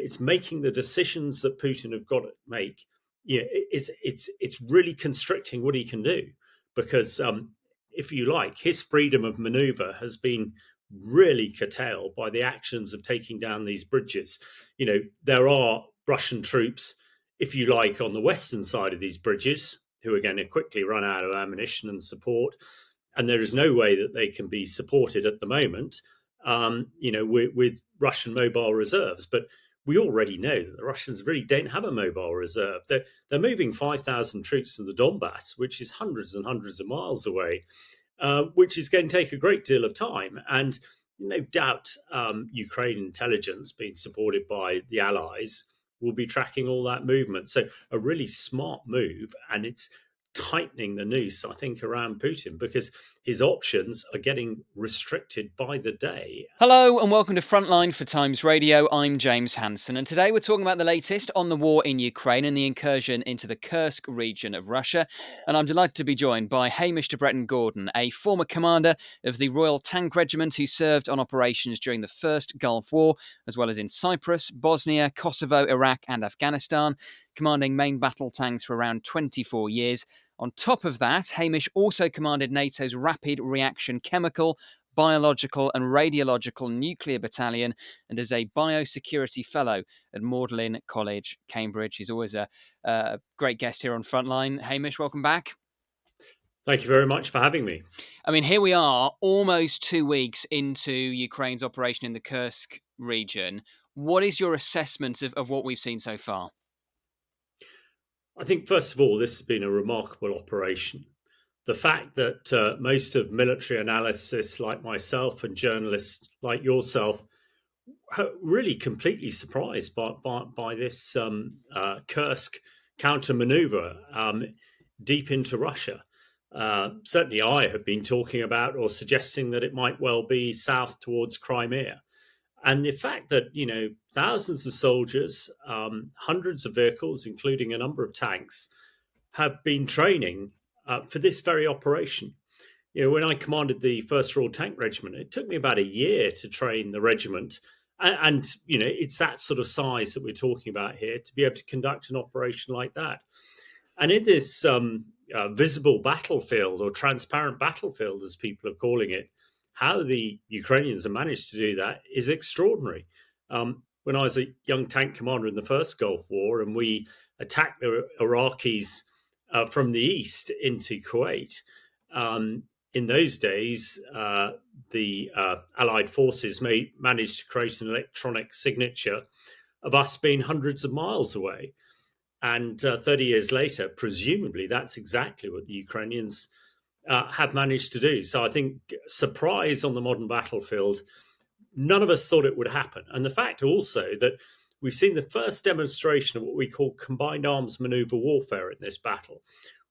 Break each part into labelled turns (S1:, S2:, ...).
S1: it's making the decisions that Putin have got to make. It's really constricting what he can do, because if you like, his freedom of maneuver has been really curtailed by the actions of taking down these bridges. There are Russian troops, if you like, on the western side of these bridges who are going to quickly run out of ammunition and support, and there is no way that they can be supported at the moment, with Russian mobile reserves. But we already know that the Russians really don't have a mobile reserve. They're moving 5,000 troops to the Donbass, which is hundreds and hundreds of miles away, which is going to take a great deal of time. And no doubt Ukraine intelligence, being supported by the allies, will be tracking all that movement. So a really smart move, and it's tightening the noose, I think, around Putin, because his options are getting restricted by the day.
S2: Hello and welcome to Frontline for Times Radio. I'm James Hansen, and today we're talking about the latest on the war in Ukraine and the incursion into the Kursk region of Russia. And I'm delighted to be joined by Hamish De Bretton-Gordon, a former commander of the Royal Tank Regiment who served on operations during the First Gulf War, as well as in Cyprus, Bosnia, Kosovo, Iraq and Afghanistan, commanding main battle tanks for around 24 years. On top of that, Hamish also commanded NATO's Rapid Reaction Chemical, Biological and Radiological Nuclear Battalion, and as a Biosecurity Fellow at Magdalen College, Cambridge. He's always a great guest here on Frontline. Hamish, welcome back.
S1: Thank you very much for having me.
S2: I mean, here we are, almost 2 weeks into Ukraine's operation in the Kursk region. What is your assessment of what we've seen so far?
S1: I think, first of all, this has been a remarkable operation. The fact that most of military analysts like myself and journalists like yourself are really completely surprised by this Kursk counter-maneuver deep into Russia. Certainly I have been talking about or suggesting that it might well be south towards Crimea. And the fact that, thousands of soldiers, hundreds of vehicles, including a number of tanks, have been training for this very operation. When I commanded the 1st Royal Tank Regiment, it took me about a year to train the regiment. And it's that sort of size that we're talking about here to be able to conduct an operation like that. And in this visible battlefield, or transparent battlefield, as people are calling it, how the Ukrainians have managed to do that is extraordinary. When I was a young tank commander in the First Gulf War and we attacked the Iraqis from the east into Kuwait, in those days, the Allied forces managed to create an electronic signature of us being hundreds of miles away. And 30 years later, presumably, that's exactly what the Ukrainians have managed to do. So I think surprise on the modern battlefield, none of us thought it would happen. And the fact also that we've seen the first demonstration of what we call combined arms maneuver warfare in this battle,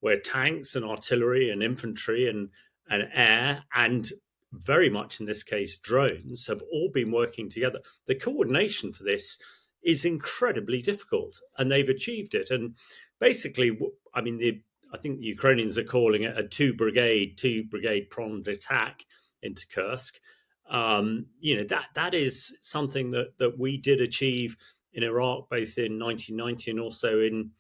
S1: where tanks and artillery and infantry and air and very much in this case drones have all been working together. The coordination for this is incredibly difficult, and they've achieved it. And basically, I think the Ukrainians are calling it a two brigade pronged attack into Kursk. That is something that we did achieve in Iraq, both in 1990 and also in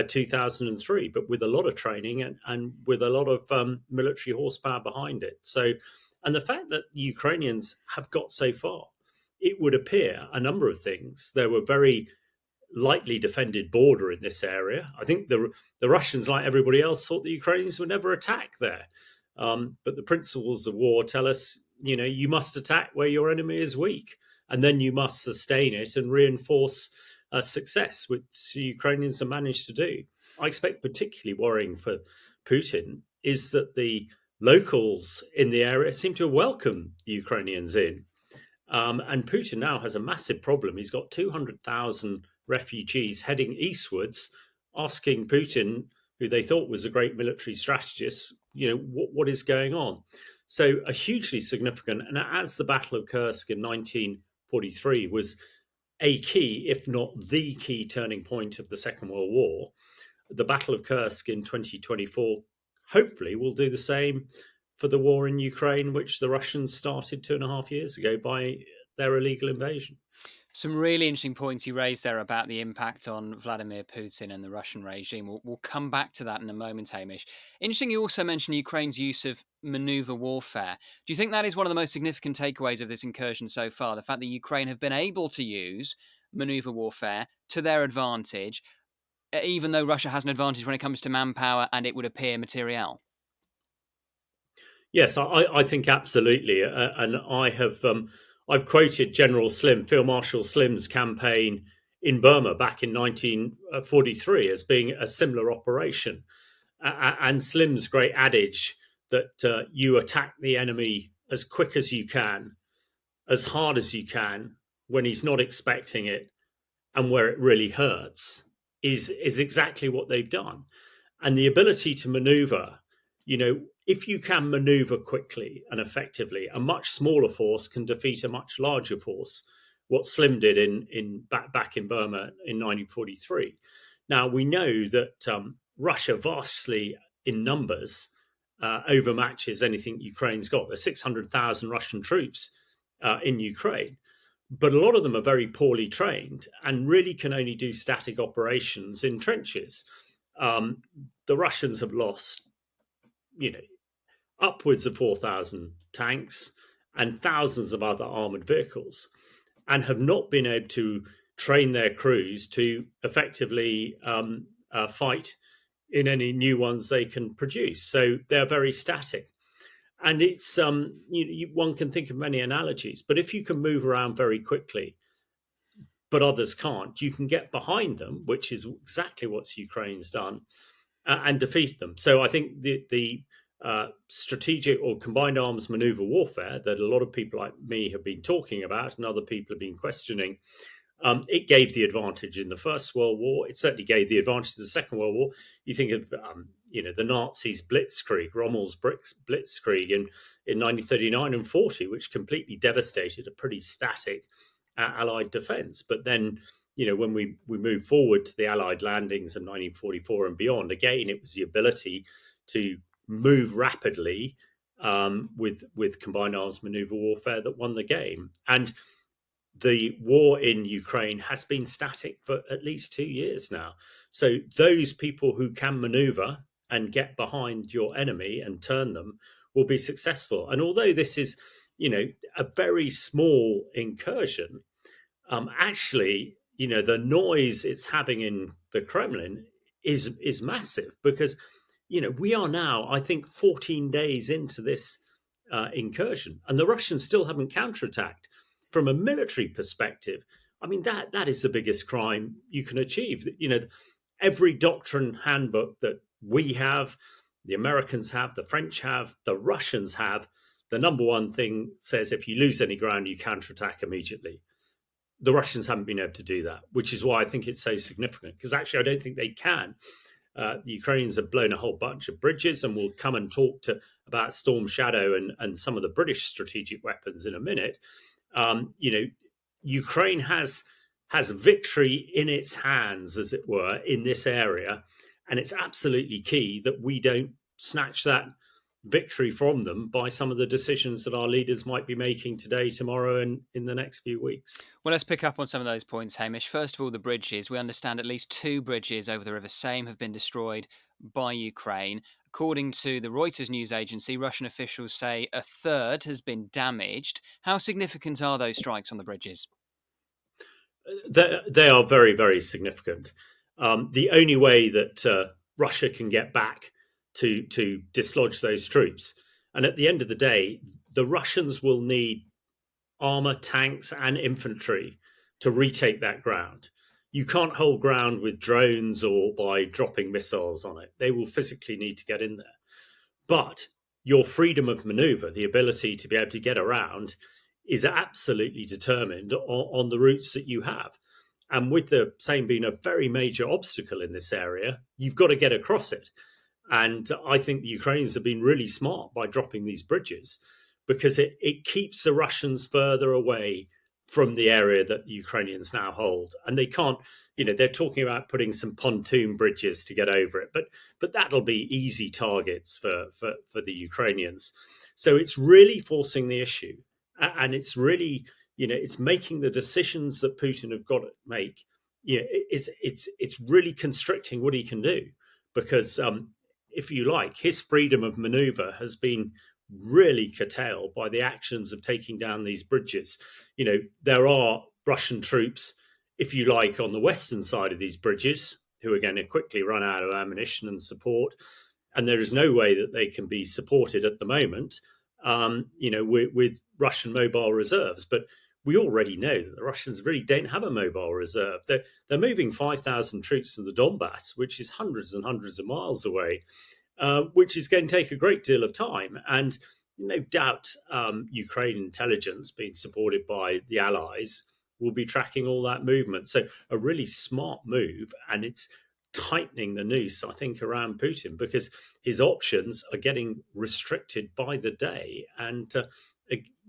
S1: 2003, but with a lot of training and with a lot of military horsepower behind it. So, and the fact that the Ukrainians have got so far, it would appear a number of things. There were very lightly defended border in this area. I think the Russians, like everybody else, thought the Ukrainians would never attack there. But the principles of war tell us, you must attack where your enemy is weak, and then you must sustain it and reinforce success, which the Ukrainians have managed to do. I expect particularly worrying for Putin is that the locals in the area seem to welcome Ukrainians in. And Putin now has a massive problem. He's got 200,000 refugees heading eastwards, asking Putin, who they thought was a great military strategist, what is going on? So a hugely significant, and as the Battle of Kursk in 1943 was a key, if not the key turning point of the Second World War, the Battle of Kursk in 2024 hopefully will do the same for the war in Ukraine, which the Russians started 2.5 years ago by their illegal invasion.
S2: Some really interesting points you raised there about the impact on Vladimir Putin and the Russian regime. We'll come back to that in a moment, Hamish. Interesting, you also mentioned Ukraine's use of maneuver warfare. Do you think that is one of the most significant takeaways of this incursion so far? The fact that Ukraine have been able to use maneuver warfare to their advantage, even though Russia has an advantage when it comes to manpower and it would appear materiel?
S1: Yes, I think absolutely, and I've quoted General Slim, Field Marshal Slim's campaign in Burma back in 1943 as being a similar operation, and Slim's great adage that you attack the enemy as quick as you can, as hard as you can, when he's not expecting it, and where it really hurts, is exactly what they've done. And the ability to maneuver, if you can maneuver quickly and effectively, a much smaller force can defeat a much larger force. What Slim did in back in Burma in 1943. Now we know that Russia vastly in numbers overmatches anything Ukraine's got. There's 600,000 Russian troops in Ukraine, but a lot of them are very poorly trained and really can only do static operations in trenches. The Russians have lost, upwards of 4,000 tanks and thousands of other armored vehicles, and have not been able to train their crews to effectively fight in any new ones they can produce. So they're very static. And it's one can think of many analogies, but if you can move around very quickly, but others can't, you can get behind them, which is exactly what Ukraine's done, and defeat them. So I think the strategic or combined arms maneuver warfare that a lot of people like me have been talking about and other people have been questioning, it gave the advantage in the First World War. It certainly gave the advantage in the Second World War. You think of the Nazis' Blitzkrieg, Rommel's Blitzkrieg in 1939 and 40, which completely devastated a pretty static Allied defence. But then, when we move forward to the Allied landings of 1944 and beyond, again, it was the ability to move rapidly with combined arms maneuver warfare that won the game. And the war in Ukraine has been static for at least 2 years now. So those people who can maneuver and get behind your enemy and turn them will be successful. And although this is, a very small incursion, actually, the noise it's having in the Kremlin is massive, because, we are now, I think, 14 days into this incursion, and the Russians still haven't counterattacked. From a military perspective, I mean, that is the biggest crime you can achieve. Every doctrine handbook that we have, the Americans have, the French have, the Russians have, the number one thing says if you lose any ground, you counterattack immediately. The Russians haven't been able to do that, which is why I think it's so significant, because actually I don't think they can. The Ukrainians have blown a whole bunch of bridges, and we'll come and talk about Storm Shadow and some of the British strategic weapons in a minute. Ukraine has victory in its hands, as it were, in this area, and it's absolutely key that we don't snatch that victory from them by some of the decisions that our leaders might be making today, tomorrow, and in the next few weeks.
S2: Well, let's pick up on some of those points, Hamish. First of all, the bridges. We understand at least 2 bridges over the River Seym have been destroyed by Ukraine. According to the Reuters news agency, Russian officials say a third has been damaged. How significant are those strikes on the bridges?
S1: They are very, very significant. The only way that Russia can get back to dislodge those troops, and at the end of the day, the Russians will need armor, tanks, and infantry to retake that ground. You can't hold ground with drones or by dropping missiles on it. They will physically need to get in there. But your freedom of maneuver, the ability to be able to get around, is absolutely determined on the routes that you have. And with the Seine being a very major obstacle in this area, you've got to get across it. And I think the Ukrainians have been really smart by dropping these bridges, because it keeps the Russians further away from the area that the Ukrainians now hold. And they can't, they're talking about putting some pontoon bridges to get over it, but that'll be easy targets for the Ukrainians. So it's really forcing the issue. And it's really, It's making the decisions that Putin have got to make. It's really constricting what he can do, because if you like, his freedom of maneuver has been really curtailed by the actions of taking down these bridges. There are Russian troops, if you like, on the western side of these bridges who are going to quickly run out of ammunition and support, and there is no way that they can be supported at the moment, with Russian mobile reserves. But we already know that the Russians really don't have a mobile reserve. They're moving 5,000 troops to the Donbass, which is hundreds and hundreds of miles away, which is going to take a great deal of time. And no doubt Ukraine intelligence, being supported by the Allies, will be tracking all that movement. So a really smart move, and it's tightening the noose, I think, around Putin, because his options are getting restricted by the day. And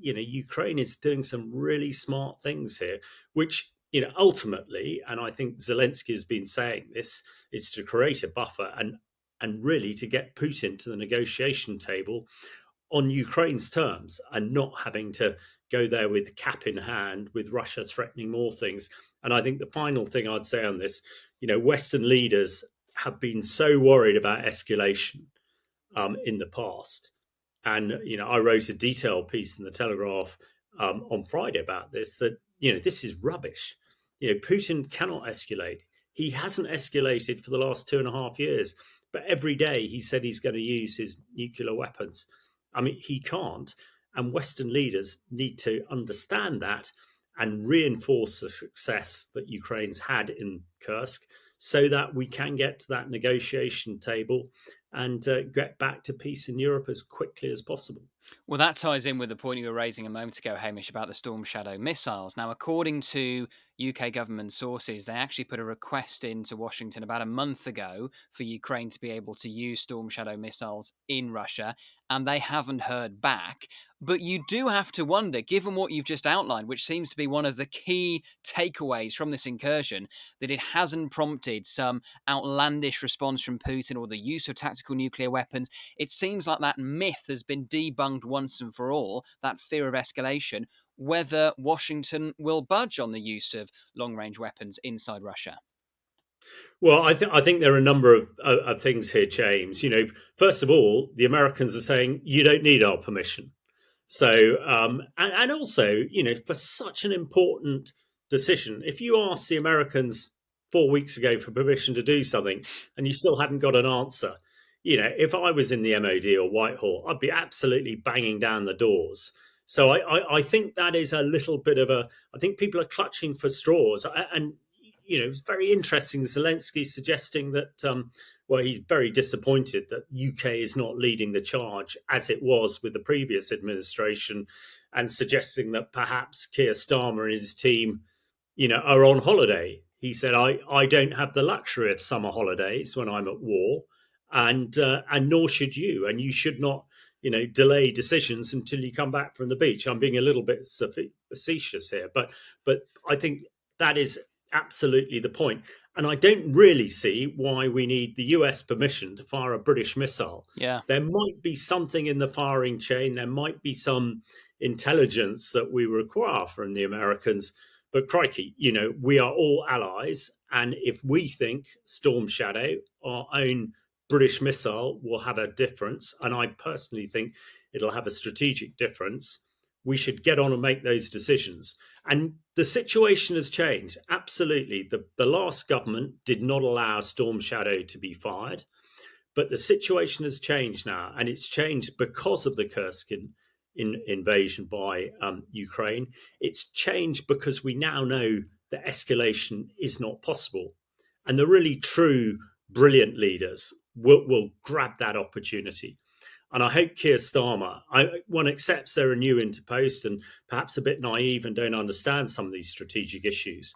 S1: Ukraine is doing some really smart things here, which ultimately, and I think Zelensky has been saying this, is to create a buffer and really to get Putin to the negotiation table on Ukraine's terms, and not having to go there with cap in hand, with Russia threatening more things. And I think the final thing I'd say on this, Western leaders have been so worried about escalation in the past. And, I wrote a detailed piece in the Telegraph on Friday about this, that, this is rubbish. Putin cannot escalate. He hasn't escalated for the last 2.5 years, but every day he said he's going to use his nuclear weapons. I mean, he can't. And Western leaders need to understand that and reinforce the success that Ukraine's had in Kursk, so that we can get to that negotiation table and get back to peace in Europe as quickly as possible.
S2: Well, that ties in with the point you were raising a moment ago, Hamish, about the Storm Shadow missiles. Now, according to UK government sources, they actually put a request into Washington about a month ago for Ukraine to be able to use Storm Shadow missiles in Russia, and they haven't heard back. But you do have to wonder, given what you've just outlined, which seems to be one of the key takeaways from this incursion, that it hasn't prompted some outlandish response from Putin or the use of tactical nuclear weapons. It seems like that myth has been debunked once and for all, that fear of escalation, whether Washington will budge on the use of long-range weapons inside Russia.
S1: Well, I think there are a number of things here, James. First of all, the Americans are saying you don't need our permission. So, and also, for such an important decision, if you ask the Americans 4 weeks ago for permission to do something and you still hadn't got an answer, if I was in the MOD or Whitehall, I'd be absolutely banging down the doors. So I think that is a little bit of I think people are clutching for straws. And, it's very interesting, Zelensky suggesting that, he's very disappointed that UK is not leading the charge as it was with the previous administration, and suggesting that perhaps Keir Starmer and his team, are on holiday. He said, I don't have the luxury of summer holidays when I'm at war, and nor should you. And you should not, delay decisions until you come back from the beach. I'm being a little bit facetious here, but I think that is absolutely the point. And I don't really see why we need the US permission to fire a British missile.
S2: Yeah.
S1: There might be something in the firing chain. There might be some intelligence that we require from the Americans. But crikey, we are all allies. And if we think Storm Shadow, our own British missile, will have a difference, and I personally think it'll have a strategic difference, we should get on and make those decisions. And the situation has changed. Absolutely. The last government did not allow Storm Shadow to be fired, but the situation has changed now, and it's changed because of the Kursk invasion by Ukraine. It's changed because we now know that escalation is not possible. And the really true, brilliant leaders will grab that opportunity. And I hope Keir Starmer, one accepts they're a new into post and perhaps a bit naive and don't understand some of these strategic issues.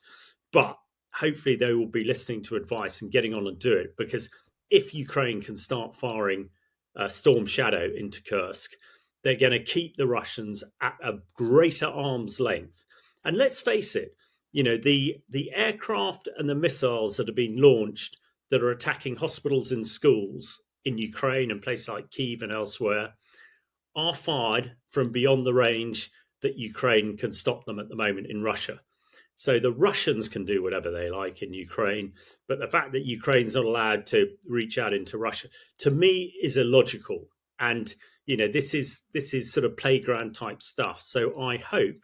S1: But hopefully they will be listening to advice and getting on and do it. Because if Ukraine can start firing Storm Shadow into Kursk, they're going to keep the Russians at a greater arm's length. And let's face it, the aircraft and the missiles that have been launched that are attacking hospitals and schools in Ukraine and places like Kyiv and elsewhere are fired from beyond the range that Ukraine can stop them at the moment in Russia. So the Russians can do whatever they like in Ukraine, but the fact that Ukraine's not allowed to reach out into Russia, to me, is illogical. And this is sort of playground type stuff. So I hope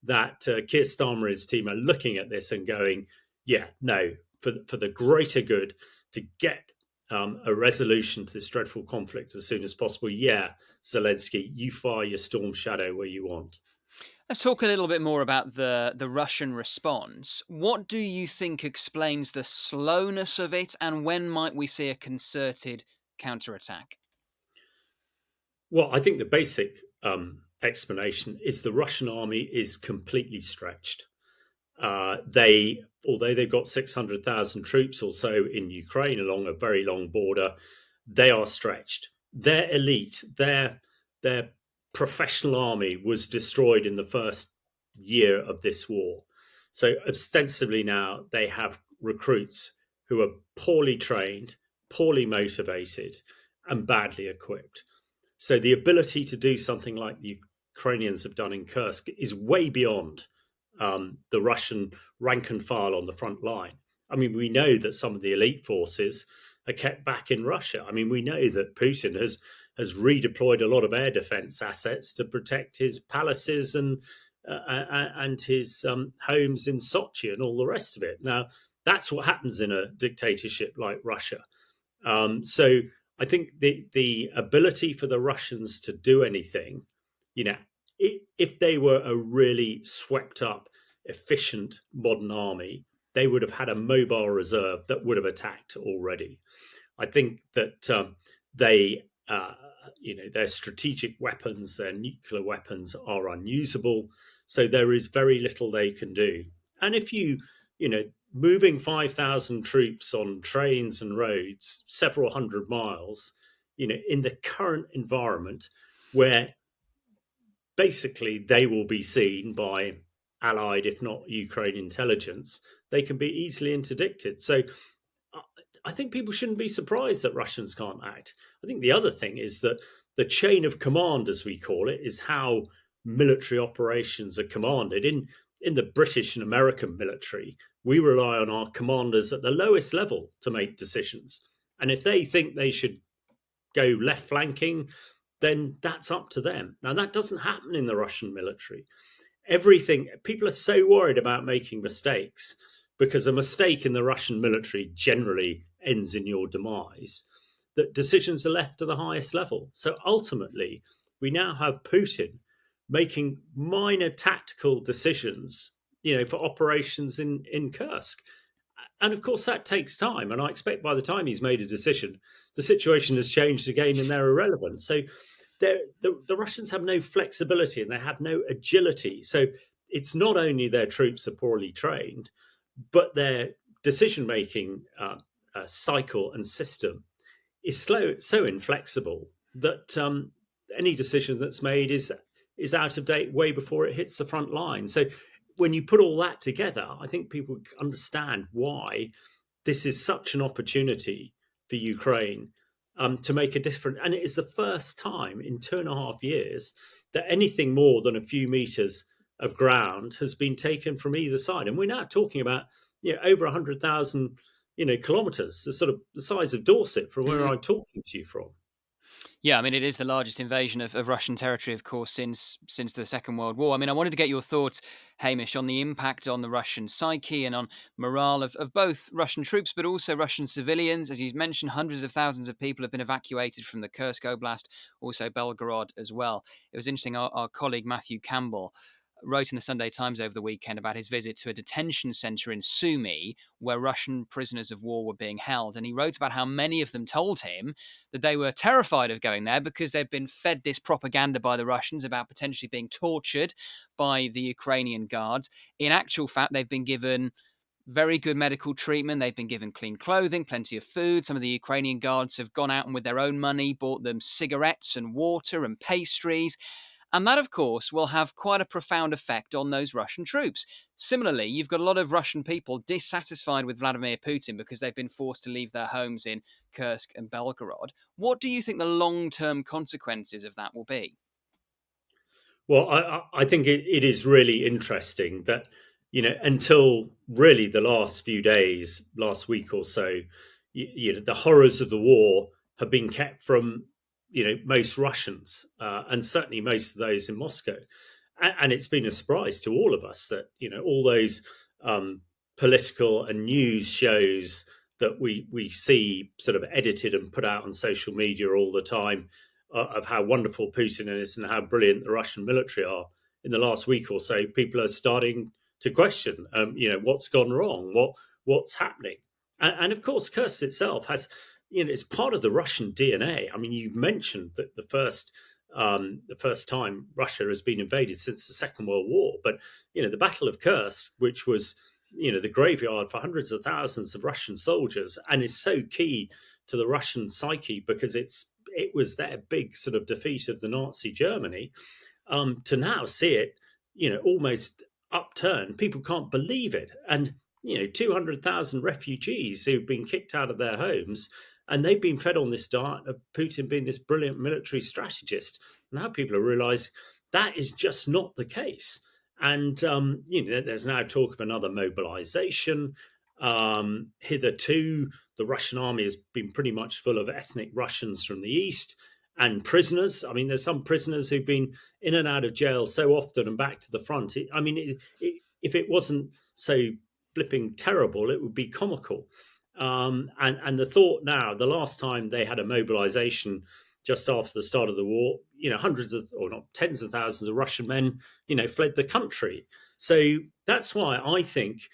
S1: that Keir Starmer and his team are looking at this and going, yeah, no, for the greater good, to get a resolution to this dreadful conflict as soon as possible. Yeah, Zelensky, you fire your storm shadow where you want.
S2: Let's talk a little bit more about the Russian response. What do you think explains the slowness of it, and when might we see a concerted counterattack?
S1: Well, I think the basic explanation is the Russian army is completely stretched. Although they've got 600,000 troops or so in Ukraine along a very long border, they are stretched. Their elite, their professional army was destroyed in the first year of this war. So ostensibly now they have recruits who are poorly trained, poorly motivated, and badly equipped. So the ability to do something like the Ukrainians have done in Kursk is way beyond the Russian rank and file on the front line. I mean, we know that some of the elite forces are kept back in Russia. I mean, we know that Putin has redeployed a lot of air defense assets to protect his palaces and his homes in Sochi and all the rest of it. Now, that's what happens in a dictatorship like Russia. So I think the ability for the Russians to do anything, you know, if they were a really swept up, efficient modern army, they would have had a mobile reserve that would have attacked already. I think that their strategic weapons, their nuclear weapons, are unusable. So there is very little they can do. And if moving 5,000 troops on trains and roads several hundred miles, in the current environment where basically they will be seen by allied, if not Ukraine intelligence, they can be easily interdicted. So I think people shouldn't be surprised that Russians can't act. I think the other thing is that the chain of command, as we call it, is how military operations are commanded. In the British and American military, we rely on our commanders at the lowest level to make decisions. And if they think they should go left flanking, then that's up to them. Now, that doesn't happen in the Russian military. People are so worried about making mistakes because a mistake in the Russian military generally ends in your demise, that decisions are left to the highest level. So ultimately, we now have Putin making minor tactical decisions, for operations in Kursk. And of course, that takes time. And I expect by the time he's made a decision, the situation has changed again and they're irrelevant. So the Russians have no flexibility and they have no agility. So it's not only their troops are poorly trained, but their decision-making cycle and system is slow, so inflexible that any decision that's made is out of date way before it hits the front line. So when you put all that together, I think people understand why this is such an opportunity for Ukraine to make a difference. And it is the first time in 2.5 years that anything more than a few meters of ground has been taken from either side. And we're now talking about over 100,000 kilometers, the sort of the size of Dorset from where I'm talking to you from.
S2: Yeah, I mean, it is the largest invasion of Russian territory, of course, since the Second World War. I mean, I wanted to get your thoughts, Hamish, on the impact on the Russian psyche and on morale of both Russian troops, but also Russian civilians. As you mentioned, hundreds of thousands of people have been evacuated from the Kursk Oblast, also Belgorod as well. It was interesting, our colleague Matthew Campbell wrote in the Sunday Times over the weekend about his visit to a detention centre in Sumy where Russian prisoners of war were being held. And he wrote about how many of them told him that they were terrified of going there because they'd been fed this propaganda by the Russians about potentially being tortured by the Ukrainian guards. In actual fact, they've been given very good medical treatment. They've been given clean clothing, plenty of food. Some of the Ukrainian guards have gone out and with their own money bought them cigarettes and water and pastries. And that, of course, will have quite a profound effect on those Russian troops. Similarly, you've got a lot of Russian people dissatisfied with Vladimir Putin because they've been forced to leave their homes in Kursk and Belgorod. What do you think the long-term consequences of that will be?
S1: Well, I think it is really interesting that, until really the last few days, last week or so, the horrors of the war have been kept from, most Russians, and certainly most of those in Moscow. And it's been a surprise to all of us that, all those um, political and news shows that we see sort of edited and put out on social media all the time, of how wonderful Putin is and how brilliant the Russian military are. In the last week or so, people are starting to question, what's gone wrong, what's happening, and of course, Kursk itself has, it's part of the Russian DNA. I mean, you've mentioned that the first time Russia has been invaded since the Second World War, but the Battle of Kursk, which was the graveyard for hundreds of thousands of Russian soldiers, and is so key to the Russian psyche because it was their big sort of defeat of the Nazi Germany. To now see it, almost upturned, people can't believe it. And 200,000 refugees who've been kicked out of their homes, and they've been fed on this diet of Putin being this brilliant military strategist. Now people are realizing that is just not the case. And there's now talk of another mobilization. Hitherto, the Russian army has been pretty much full of ethnic Russians from the east and prisoners. I mean, there's some prisoners who've been in and out of jail so often and back to the front. If it wasn't so flipping terrible, it would be comical. And the thought now, the last time they had a mobilization just after the start of the war, hundreds of, or not tens of thousands of Russian men, fled the country. So that's why I think,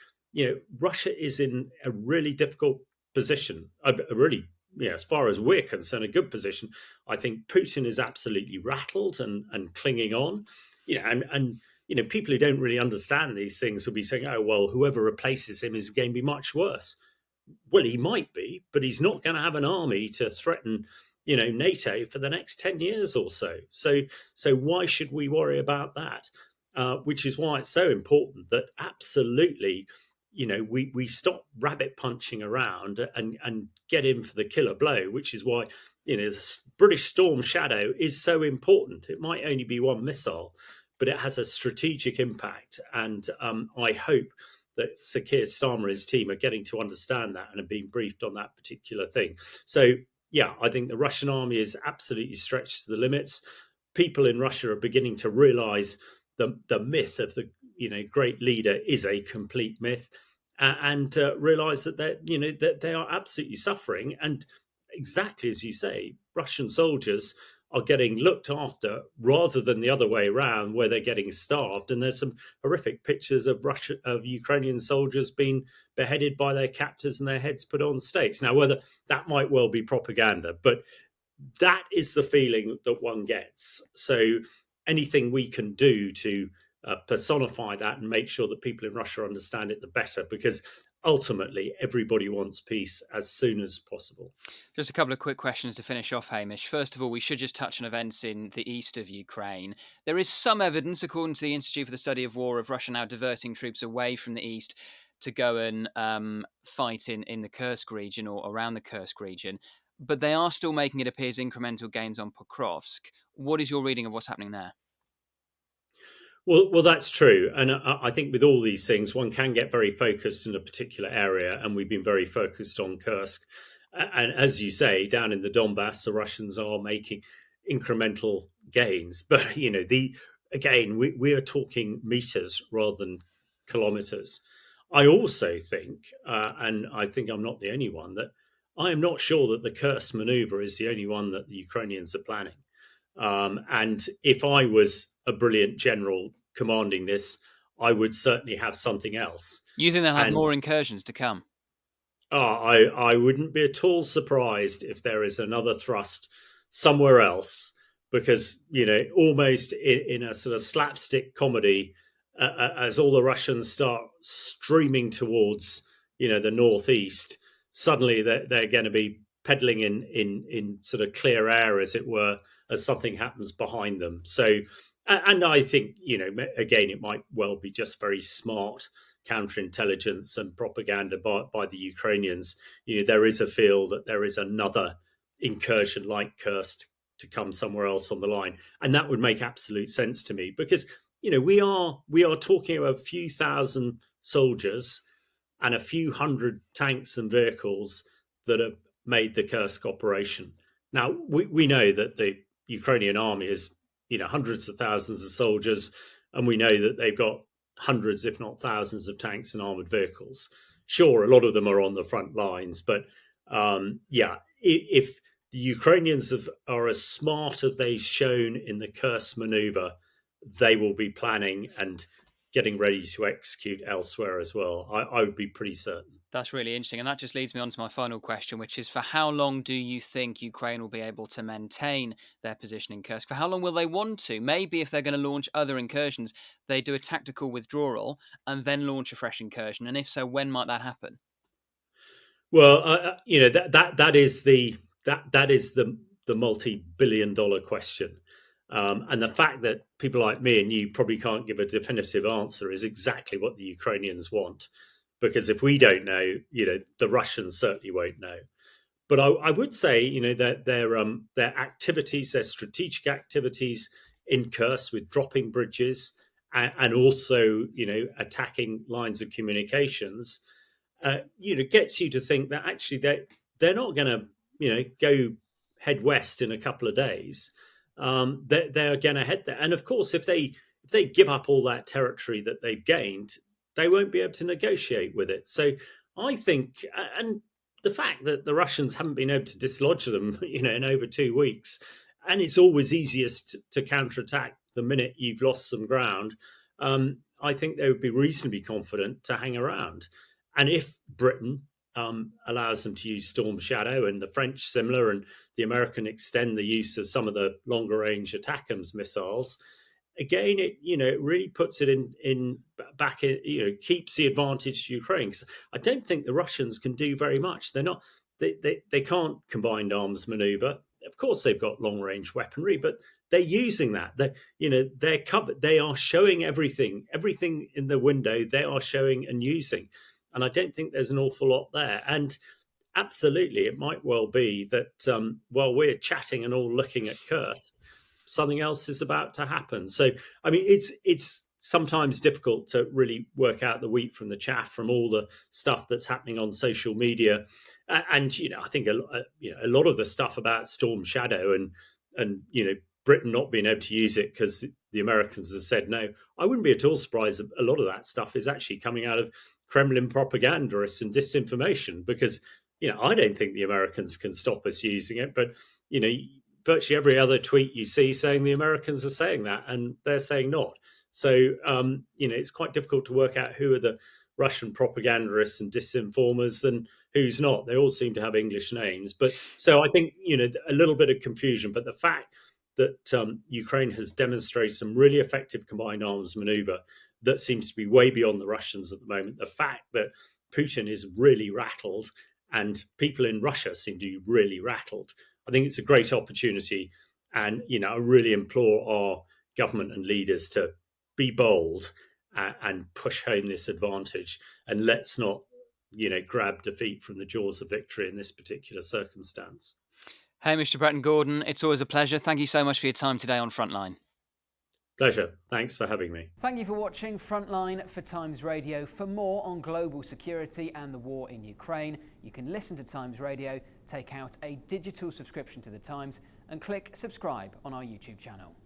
S1: Russia is in a really difficult position, a really, as far as we're concerned, a good position. I think Putin is absolutely rattled and clinging on, and people who don't really understand these things will be saying, oh, well, whoever replaces him is going to be much worse. Well, he might be, but he's not going to have an army to threaten, NATO for the next 10 years or so. So why should we worry about that? Which is why it's so important that absolutely, we stop rabbit punching around and get in for the killer blow, which is why, the British Storm Shadow is so important. It might only be one missile, but it has a strategic impact. And I hope that Sir Keir Starmer and his team are getting to understand that and are being briefed on that particular thing. So, yeah, I think the Russian army is absolutely stretched to the limits. People in Russia are beginning to realize the myth of the great leader is a complete myth, and realize that they are absolutely suffering. And exactly as you say, Russian soldiers are getting looked after rather than the other way around, where they're getting starved. And there's some horrific pictures of Ukrainian soldiers being beheaded by their captors and their heads put on stakes. Now, whether that might well be propaganda, but that is the feeling that one gets. So anything we can do to personify that and make sure that people in Russia understand it, the better, because ultimately everybody wants peace as soon as possible.
S2: Just a couple of quick questions to finish off, Hamish. First of all, we should just touch on events in the east of Ukraine. There is some evidence, according to the Institute for the Study of War, of Russia now diverting troops away from the east to go and fight in the Kursk region or around the Kursk region. But they are still making, it appears, incremental gains on Pokrovsk. What is your reading of what's happening there?
S1: Well, that's true, and I think with all these things, one can get very focused in a particular area, and we've been very focused on Kursk. And as you say, down in the Donbass, the Russians are making incremental gains, but we are talking meters rather than kilometers. I also think, and I think I'm not the only one, that I am not sure that the Kursk maneuver is the only one that the Ukrainians are planning. And if I was a brilliant general commanding this, I would certainly have something else.
S2: You think they'll have
S1: And
S2: more incursions to come?
S1: I wouldn't be at all surprised if there is another thrust somewhere else, because almost in a sort of slapstick comedy, as all the Russians start streaming towards the northeast, suddenly they're going to be pedaling in sort of clear air, as it were, as something happens behind them. So, and I think again, it might well be just very smart counterintelligence and propaganda by the Ukrainians. There is a feel that there is another incursion like Kursk to come somewhere else on the line. And that would make absolute sense to me, because we are talking about a few thousand soldiers and a few hundred tanks and vehicles that have made the Kursk operation. Now, we know that the Ukrainian army is, hundreds of thousands of soldiers, and we know that they've got hundreds, if not thousands, of tanks and armored vehicles. Sure, a lot of them are on the front lines, but if the Ukrainians are as smart as they've shown in the Kursk maneuver, they will be planning and getting ready to execute elsewhere as well. I would be pretty certain.
S2: That's really interesting. And that just leads me on to my final question, which is, for how long do you think Ukraine will be able to maintain their position in Kursk? For how long will they want to? Maybe if they're going to launch other incursions, they do a tactical withdrawal and then launch a fresh incursion. And if so, when might that happen?
S1: Well, that is the multi-billion-dollar question. And the fact that people like me and you probably can't give a definitive answer is exactly what the Ukrainians want. Because if we don't know, the Russians certainly won't know. But I would say, that their activities, their strategic activities in Kursk, with dropping bridges and also, attacking lines of communications, gets you to think that actually they're not going to, go head west in a couple of days. They're going to head there, and of course, if they give up all that territory that they've gained, they won't be able to negotiate with it. So I think, and the fact that the Russians haven't been able to dislodge them, in over 2 weeks, and it's always easiest to counterattack the minute you've lost some ground. I think they would be reasonably confident to hang around. And if Britain allows them to use Storm Shadow, and the French similar, and the American extend the use of some of the longer range ATACMS missiles, again, it really puts it in back, keeps the advantage to Ukraine. Because I don't think the Russians can do very much. They can't combined arms maneuver. Of course, they've got long range weaponry, but they're using that. They're covered. They are showing everything in the window. They are showing and using. And I don't think there's an awful lot there. And absolutely, it might well be that while we're chatting and all looking at Kursk, something else is about to happen. So, I mean, it's sometimes difficult to really work out the wheat from the chaff from all the stuff that's happening on social media. And I think a lot of the stuff about Storm Shadow and Britain not being able to use it because the Americans have said no, I wouldn't be at all surprised if a lot of that stuff is actually coming out of Kremlin propagandists and disinformation, because I don't think the Americans can stop us using it, but virtually every other tweet you see saying the Americans are saying that, and they're saying not. So it's quite difficult to work out who are the Russian propagandists and disinformers and who's not. They all seem to have English names, but so I think a little bit of confusion. But the fact that Ukraine has demonstrated some really effective combined arms maneuver that seems to be way beyond the Russians at the moment. The fact that Putin is really rattled and people in Russia seem to be really rattled. I think it's a great opportunity. And, I really implore our government and leaders to be bold and push home this advantage. And let's not, grab defeat from the jaws of victory in this particular circumstance.
S2: Hamish De Bretton-Gordon, it's always a pleasure. Thank you so much for your time today on Frontline.
S1: Pleasure. Thanks for having me.
S2: Thank you for watching Frontline for Times Radio. For more on global security and the war in Ukraine, you can listen to Times Radio, take out a digital subscription to the Times, and click subscribe on our YouTube channel.